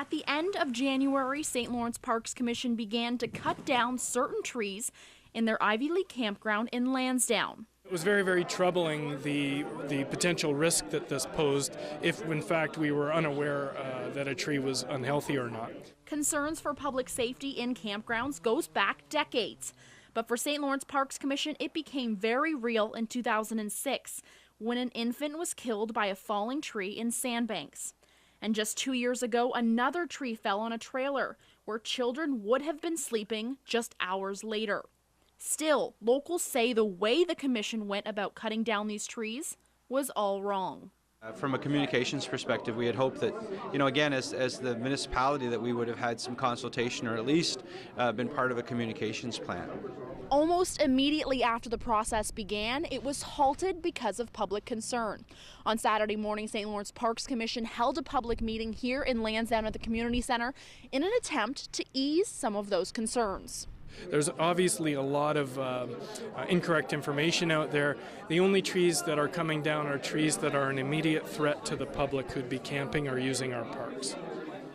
At the end of January, St. Lawrence Parks Commission began to cut down certain trees in their Ivy League campground in Lansdowne. It was very, very troubling, the potential risk that this posed if, in fact, we were unaware that a tree was unhealthy or not. Concerns for public safety in campgrounds goes back decades. But for St. Lawrence Parks Commission, it became very real in 2006 when an infant was killed by a falling tree in Sandbanks. And just 2 years ago, another tree fell on a trailer where children would have been sleeping just hours later. Still, locals say the way the commission went about cutting down these trees was all wrong. From a communications perspective, we had hoped that, again, as the municipality, that we would have had some consultation or at least been part of a communications plan. Almost immediately after the process began, it was halted because of public concern. On Saturday morning, St. Lawrence Parks Commission held a public meeting here in Lansdowne at the Community Center in an attempt to ease some of those concerns. There's obviously a lot of incorrect information out there. The only trees that are coming down are trees that are an immediate threat to the public who'd be camping or using our parks.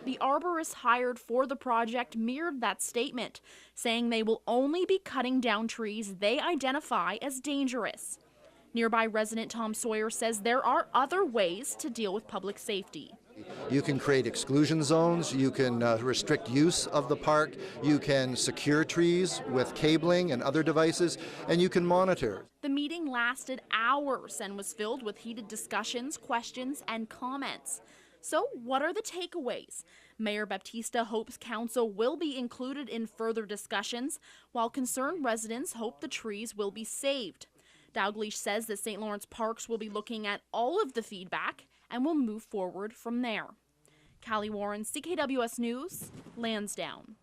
The arborists hired for the project mirrored that statement, saying they will only be cutting down trees they identify as dangerous. Nearby resident Tom Sawyer says there are other ways to deal with public safety. You can create exclusion zones, you can restrict use of the park, you can secure trees with cabling and other devices, and you can monitor. The meeting lasted hours and was filled with heated discussions, questions, and comments. So what are the takeaways? Mayor Baptista hopes council will be included in further discussions, while concerned residents hope the trees will be saved. Dalgleish says that St. Lawrence Parks will be looking at all of the feedback and will move forward from there. Callie Warren, CKWS News, Lansdowne.